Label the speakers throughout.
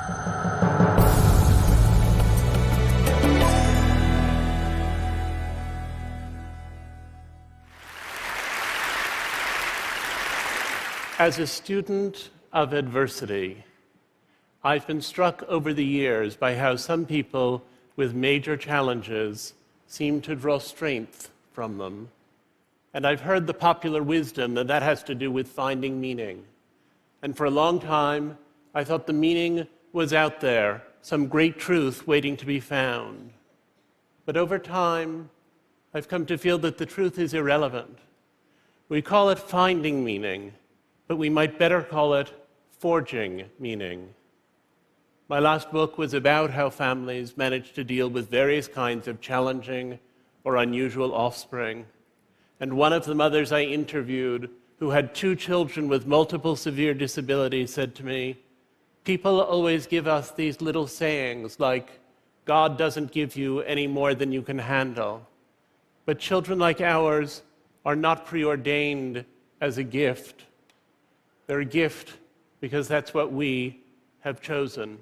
Speaker 1: As a student of adversity, I've been struck over the years by how some people with major challenges seem to draw strength from them. And I've heard the popular wisdom that has to do with finding meaning. And for a long time, I thought the meaning was out there, some great truth waiting to be found. But over time, I've come to feel that the truth is irrelevant. We call it finding meaning, but we might better call it forging meaning. My last book was about how families manage to deal with various kinds of challenging or unusual offspring. And one of the mothers I interviewed, who had 2 children with multiple severe disabilities, said to me, "People always give us these little sayings like, 'God doesn't give you any more than you can handle.' But children like ours are not preordained as a gift. They're a gift because that's what we have chosen."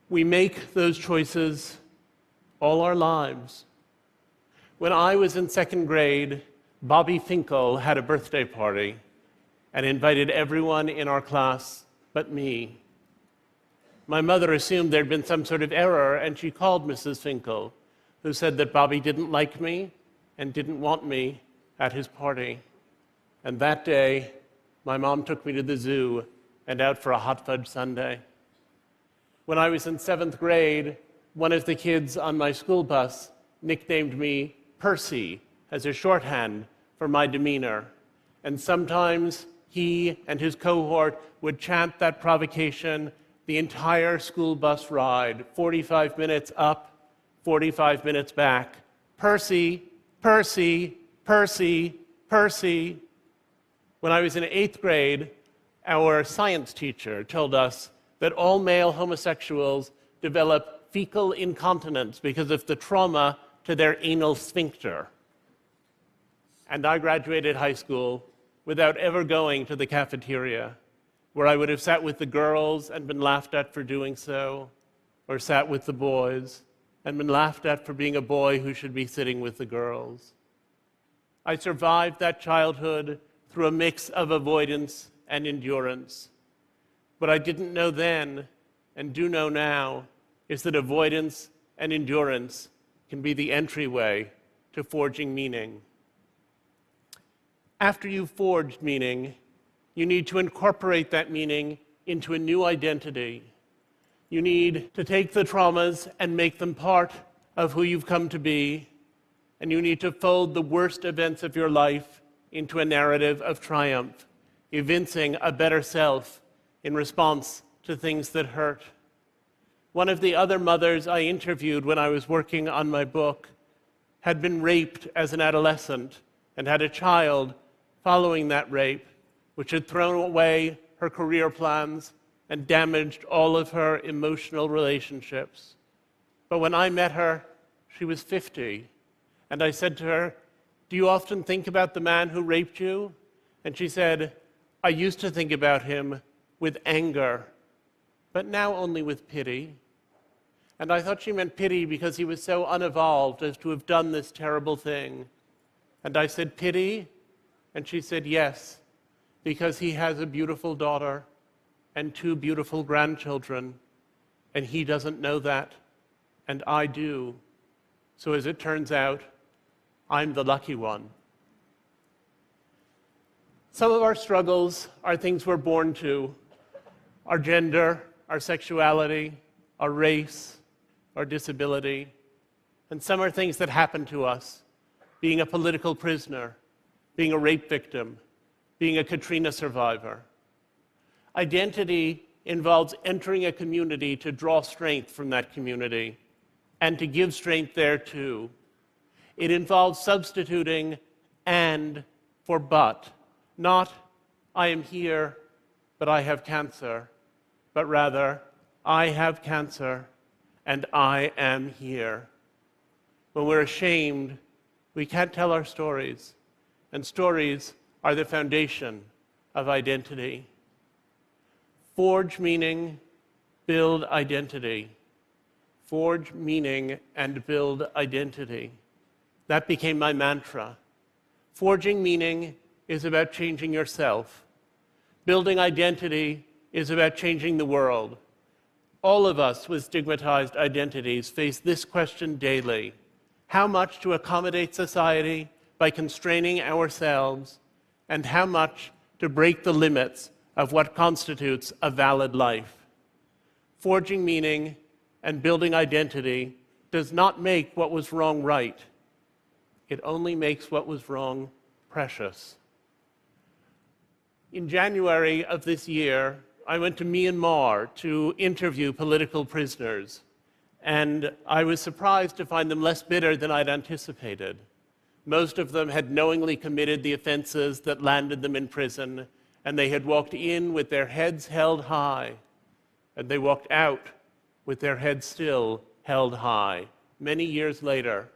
Speaker 1: We make those choices all our lives. When I was in 2nd grade, Bobby Finkel had a birthday party and invited everyone in our class but me. My mother assumed there'd been some sort of error, and she called Mrs. Finkel, who said that Bobby didn't like me and didn't want me at his party. And that day, my mom took me to the zoo and out for a hot fudge sundae. When I was in 7th grade, one of the kids on my school bus nicknamed me Percy as a shorthand for my demeanor. And sometimes he and his cohort would chant that provocation the entire school bus ride, 45 minutes up, 45 minutes back. Percy, Percy, Percy, Percy. When I was in 8th grade, our science teacher told us that all male homosexuals develop fecal incontinence because of the trauma to their anal sphincter. And I graduated high school without ever going to the cafeteria, where I would have sat with the girls and been laughed at for doing so, or sat with the boys and been laughed at for being a boy who should be sitting with the girls. I survived that childhood through a mix of avoidance and endurance. What I didn't know then, and do know now, is that avoidance and endurance can be the entryway to forging meaning. After you've forged meaning, you need to incorporate that meaning into a new identity. You need to take the traumas and make them part of who you've come to be, and you need to fold the worst events of your life into a narrative of triumph, evincing a better self in response to things that hurt. One of the other mothers I interviewed when I was working on my book had been raped as an adolescent and had a child following that rape, which had thrown away her career plans and damaged all of her emotional relationships. But when I met her, she was 50, and I said to her, "Do you often think about the man who raped you?" And she said, "I used to think about him with anger, but now only with pity." And I thought she meant pity because he was so unevolved as to have done this terrible thing. And I said, "Pity?" And she said, "Yes, because he has a beautiful daughter and 2 beautiful grandchildren, and he doesn't know that, and I do. So as it turns out, I'm the lucky one." Some of our struggles are things we're born to: our gender, our sexuality, our race, our disability. And some are things that happen to us: being a political prisoner, being a rape victim, being a Katrina survivor. Identity involves entering a community to draw strength from that community and to give strength there too. It involves substituting "and" for "but," not "I am here, but I have cancer," but rather "I have cancer and I am here." When we're ashamed, we can't tell our stories, and stories are the foundation of identity. Forge meaning build identity. Forge meaning and build identity. That became my mantra. Forging meaning is about changing yourself. Building identity is about changing the world. All of us with stigmatized identities face this question daily: how much to accommodate society by constraining ourselves, and how much to break the limits of what constitutes a valid life? Forging meaning and building identity does not make what was wrong right. It only makes what was wrong precious. In January of this year, I went to Myanmar to interview political prisoners, and I was surprised to find them less bitter than I'd anticipated. Most of them had knowingly committed the offenses that landed them in prison, and they had walked in with their heads held high, and they walked out with their heads still held high, many years later.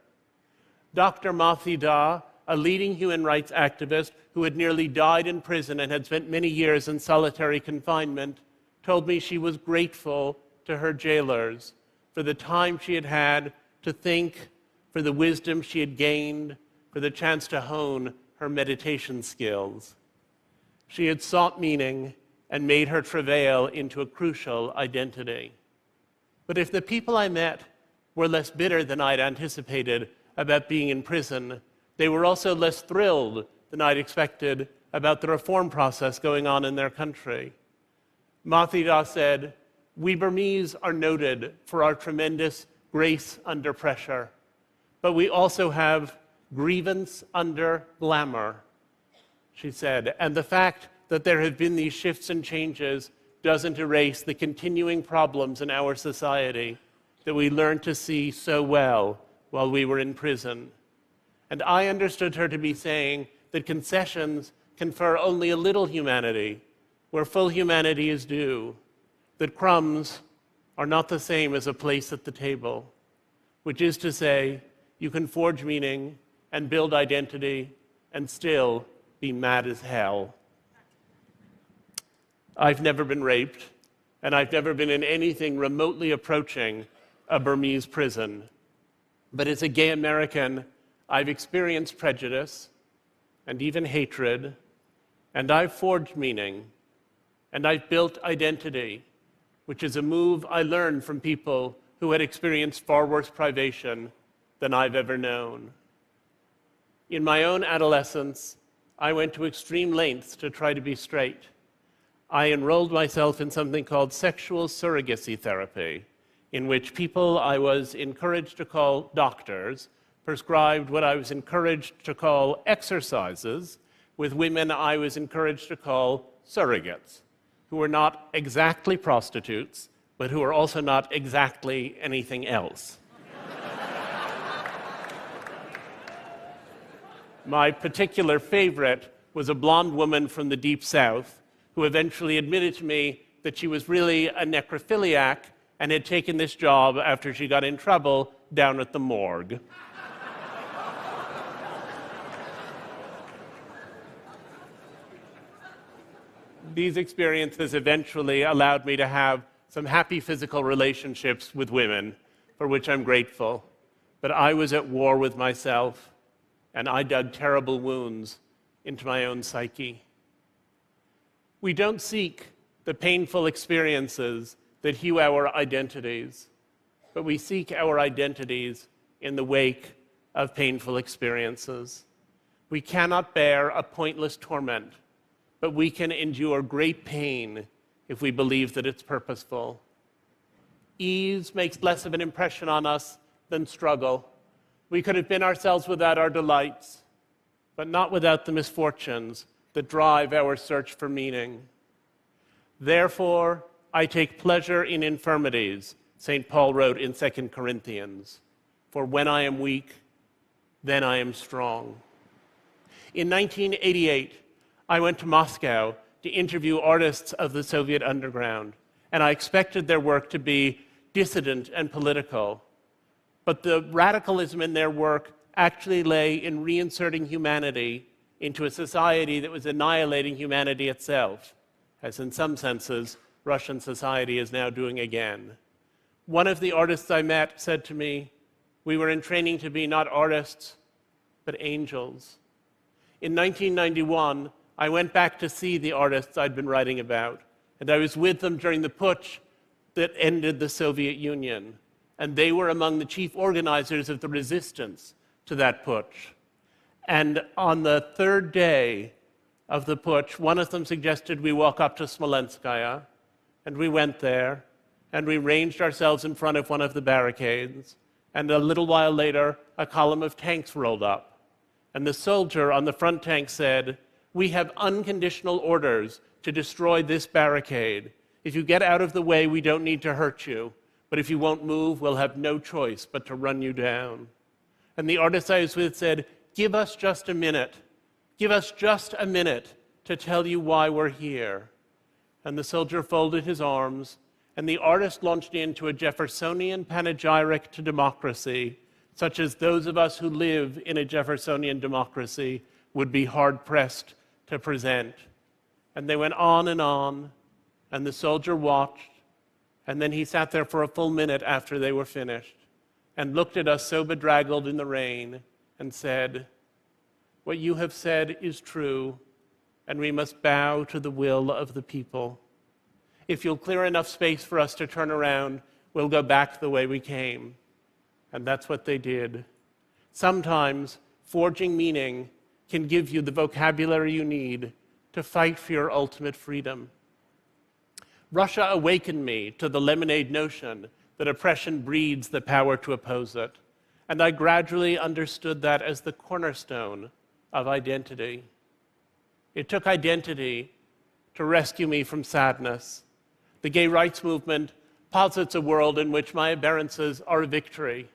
Speaker 1: Dr. Mathi Da, a leading human rights activist who had nearly died in prison and had spent many years in solitary confinement, told me she was grateful to her jailers for the time she had had to think, for the wisdom she had gained, for the chance to hone her meditation skills. She had sought meaning and made her travail into a crucial identity. But if the people I met were less bitter than I'd anticipated about being in prison, they were also less thrilled than I'd expected about the reform process going on in their country. Mathi Da said, "We Burmese are noted for our tremendous grace under pressure, but we also have grievance under glamour," she said, "and the fact that there have been these shifts and changes doesn't erase the continuing problems in our society that we learned to see so well while we were in prison." And I understood her to be saying that concessions confer only a little humanity where full humanity is due, that crumbs are not the same as a place at the table, which is to say, you can forge meaning and build identity and still be mad as hell. I've never been raped, and I've never been in anything remotely approaching a Burmese prison. But as a gay American, I've experienced prejudice and even hatred, and I've forged meaning, and I've built identity, which is a move I learned from people who had experienced far worse privation than I've ever known. In my own adolescence, I went to extreme lengths to try to be straight. I enrolled myself in something called sexual surrogacy therapy, in which people I was encouraged to call doctors prescribed what I was encouraged to call exercises with women I was encouraged to call surrogates, who were not exactly prostitutes, but who were also not exactly anything else. My particular favorite was a blonde woman from the Deep South who eventually admitted to me that she was really a necrophiliac and had taken this job after she got in trouble down at the morgue. These experiences eventually allowed me to have some happy physical relationships with women, for which I'm grateful. But I was at war with myself, and I dug terrible wounds into my own psyche. We don't seek the painful experiences that hew our identities, but we seek our identities in the wake of painful experiences. We cannot bear a pointless torment, but we can endure great pain if we believe that it's purposeful. Ease makes less of an impression on us than struggle. We could have been ourselves without our delights, but not without the misfortunes that drive our search for meaning. Therefore, I take pleasure in infirmities, St. Paul wrote in 2 Corinthians. For when I am weak, then I am strong. In 1988, I went to Moscow to interview artists of the Soviet underground, and I expected their work to be dissident and political. But the radicalism in their work actually lay in reinserting humanity into a society that was annihilating humanity itself, as in some senses Russian society is now doing again. One of the artists I met said to me, "We were in training to be not artists, but angels." In 1991, I went back to see the artists I'd been writing about, and I was with them during the putsch that ended the Soviet Union, and they were among the chief organizers of the resistance to that putsch. And on the third day of the putsch, one of them suggested we walk up to Smolenskaya, and we went there, and we ranged ourselves in front of one of the barricades, and a little while later, a column of tanks rolled up. And the soldier on the front tank said, "We have unconditional orders to destroy this barricade. If you get out of the way, we don't need to hurt you. But if you won't move, we'll have no choice but to run you down." And the artist I was with said, "Give us just a minute. Give us just a minute to tell you why we're here." And the soldier folded his arms, and the artist launched into a Jeffersonian panegyric to democracy, such as those of us who live in a Jeffersonian democracy would be hard-pressed to present. And they went on, and the soldier watched, and then he sat there for a full minute after they were finished, and looked at us so bedraggled in the rain, and said, "What you have said is true, and we must bow to the will of the people. If you'll clear enough space for us to turn around, we'll go back the way we came." And that's what they did. Sometimes forging meaning can give you the vocabulary you need to fight for your ultimate freedom. Russia awakened me to the lemonade notion that oppression breeds the power to oppose it, and I gradually understood that as the cornerstone of identity. It took identity to rescue me from sadness. The gay rights movement posits a world in which my aberrances are a victory.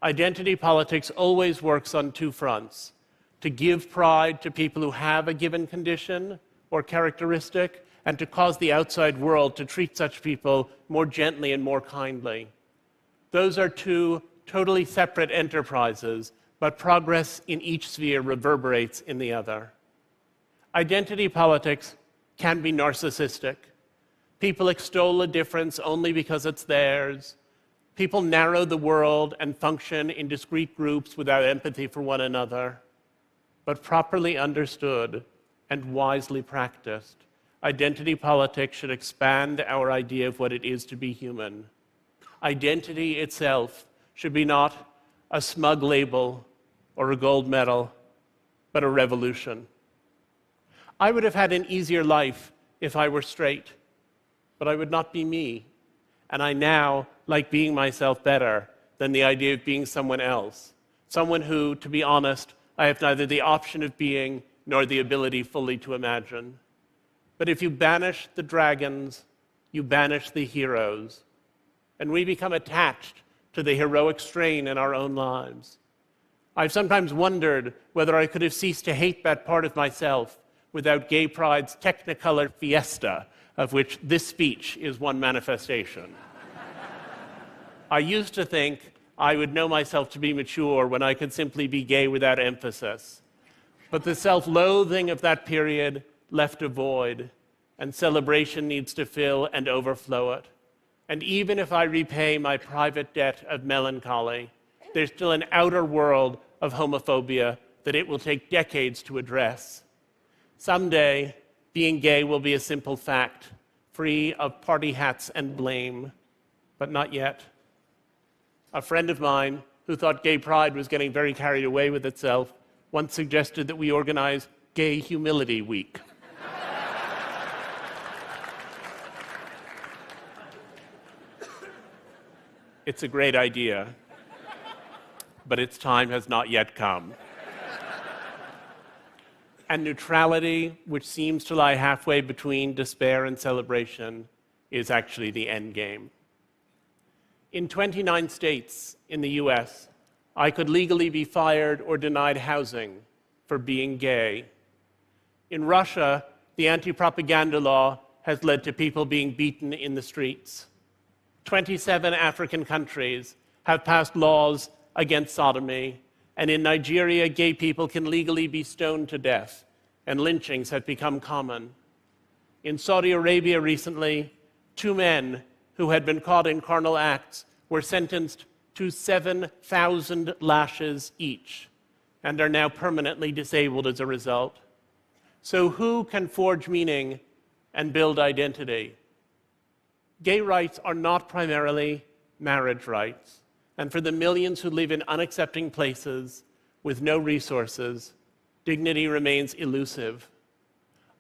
Speaker 1: Identity politics always works on two fronts: to give pride to people who have a given condition or characteristic, and to cause the outside world to treat such people more gently and more kindly. Those are two totally separate enterprises, but progress in each sphere reverberates in the other. Identity politics can be narcissistic. People extol a difference only because it's theirs. People narrow the world and function in discrete groups without empathy for one another. But properly understood and wisely practiced, identity politics should expand our idea of what it is to be human. Identity itself should be not a smug label or a gold medal, but a revolution. I would have had an easier life if I were straight, but I would not be me. And I now like being myself better than the idea of being someone else, someone who, to be honest, I have neither the option of being nor the ability fully to imagine. But if you banish the dragons, you banish the heroes, and we become attached to the heroic strain in our own lives. I've sometimes wondered whether I could have ceased to hate that part of myself without Gay Pride's Technicolor fiesta, of which this speech is one manifestation. I used to think I would know myself to be mature when I could simply be gay without emphasis. But the self-loathing of that period left a void, and celebration needs to fill and overflow it. And even if I repay my private debt of melancholy, there's still an outer world of homophobia that it will take decades to address. Someday, being gay will be a simple fact, free of party hats and blame, but not yet. A friend of mine, who thought gay pride was getting very carried away with itself, once suggested that we organize Gay Humility Week. It's a great idea, but its time has not yet come. And neutrality, which seems to lie halfway between despair and celebration, is actually the end game. In 29 states in the US, I could legally be fired or denied housing for being gay. In Russia, the anti-propaganda law has led to people being beaten in the streets. 27 African countries have passed laws against sodomy, and in Nigeria, gay people can legally be stoned to death, and lynchings have become common. In Saudi Arabia recently, Two men who had been caught in carnal acts were sentenced to 7,000 lashes each and are now permanently disabled as a result. So who can forge meaning and build identity? Gay rights are not primarily marriage rights, and for the millions who live in unaccepting places with no resources, dignity remains elusive.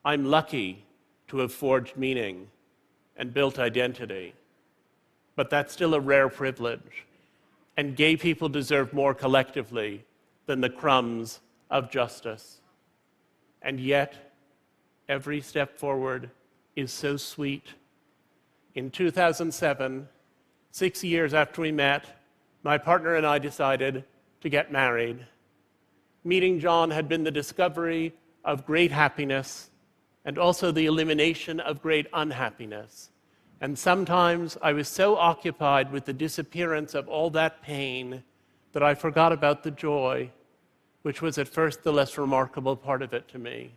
Speaker 1: I'm lucky to have forged meaning and built identity, but that's still a rare privilege, and gay people deserve more collectively than the crumbs of justice. And yet, every step forward is so sweet. In 2007, 6 years after we met, my partner and I decided to get married. Meeting John had been the discovery of great happiness and also the elimination of great unhappiness. And sometimes I was so occupied with the disappearance of all that pain that I forgot about the joy, which was at first the less remarkable part of it to me.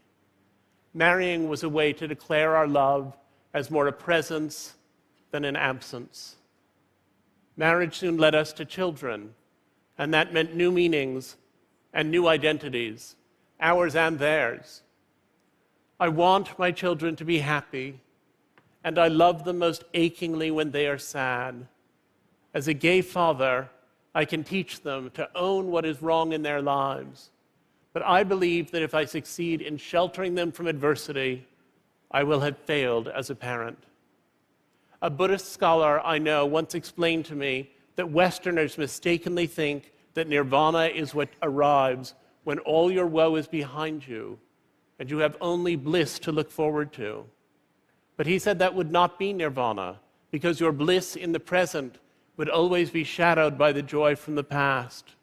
Speaker 1: Marrying was a way to declare our love as more a presence than an absence. Marriage soon led us to children, and that meant new meanings and new identities, ours and theirs. I want my children to be happy, and I love them most achingly when they are sad. As a gay father, I can teach them to own what is wrong in their lives. But I believe that if I succeed in sheltering them from adversity, I will have failed as a parent. A Buddhist scholar I know once explained to me that Westerners mistakenly think that nirvana is what arrives when all your woe is behind you and you have only bliss to look forward to. But he said that would not be nirvana, because your bliss in the present would always be shadowed by the joy from the past.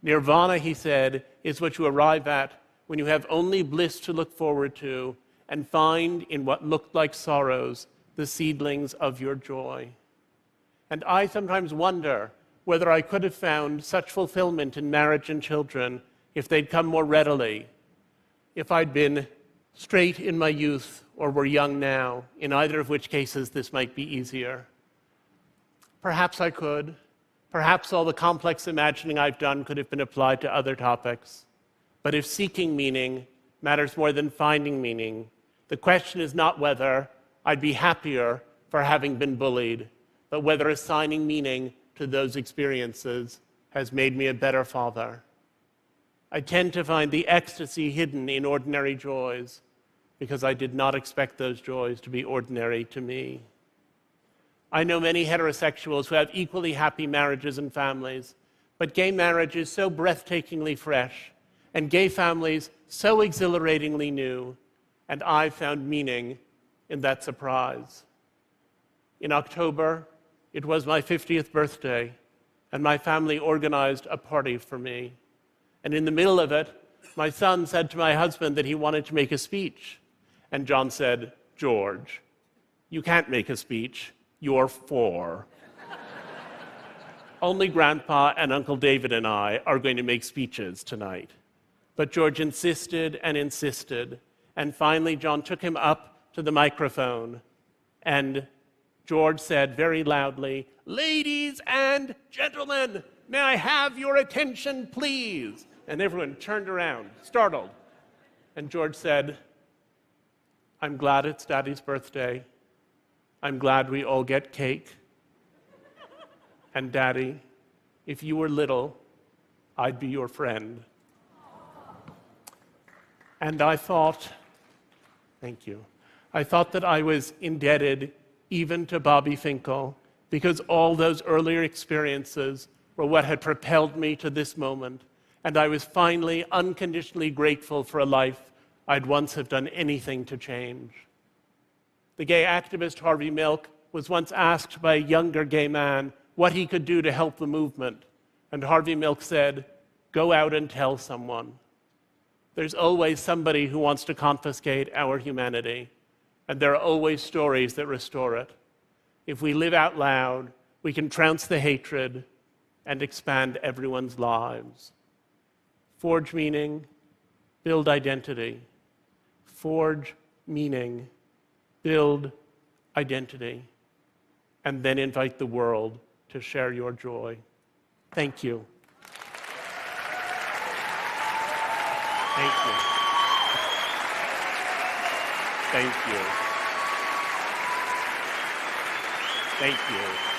Speaker 1: Nirvana, he said, is what you arrive at when you have only bliss to look forward to and find in what looked like sorrows the seedlings of your joy. And I sometimes wonder whether I could have found such fulfillment in marriage and children if they'd come more readily, if I'd been straight in my youth or were young now, in either of which cases this might be easier. Perhaps I could. Perhaps all the complex imagining I've done could have been applied to other topics. But if seeking meaning matters more than finding meaning, the question is not whether I'd be happier for having been bullied, but whether assigning meaning to those experiences has made me a better father. I tend to find the ecstasy hidden in ordinary joys because I did not expect those joys to be ordinary to me. I know many heterosexuals who have equally happy marriages and families, but gay marriage is so breathtakingly fresh, and gay families so exhilaratingly new, and I found meaning in that surprise. In October, it was my 50th birthday, and my family organized a party for me. And in the middle of it, my son said to my husband that he wanted to make a speech. And John said, "George, you can't make a speech. You're 4. Only Grandpa and Uncle David and I are going to make speeches tonight." But George insisted and insisted. And finally, John took him up to the microphone. And George said very loudly, "Ladies and gentlemen, may I have your attention, please?" And everyone turned around, startled. And George said, "I'm glad it's Daddy's birthday. I'm glad we all get cake. And Daddy, if you were little, I'd be your friend." And I thought, thank you, I thought that I was indebted even to Bobby Finkel, because all those earlier experiences were what had propelled me to this moment. And I was finally unconditionally grateful for a life I'd once have done anything to change. The gay activist Harvey Milk was once asked by a younger gay man what he could do to help the movement. And Harvey Milk said, "Go out and tell someone." There's always somebody who wants to confiscate our humanity, and there are always stories that restore it. If we live out loud, we can trounce the hatred and expand everyone's lives. Forge meaning, build identity. Forge meaning, build identity. and then invite the world to share your joy. Thank you. Thank you. Thank you. Thank you.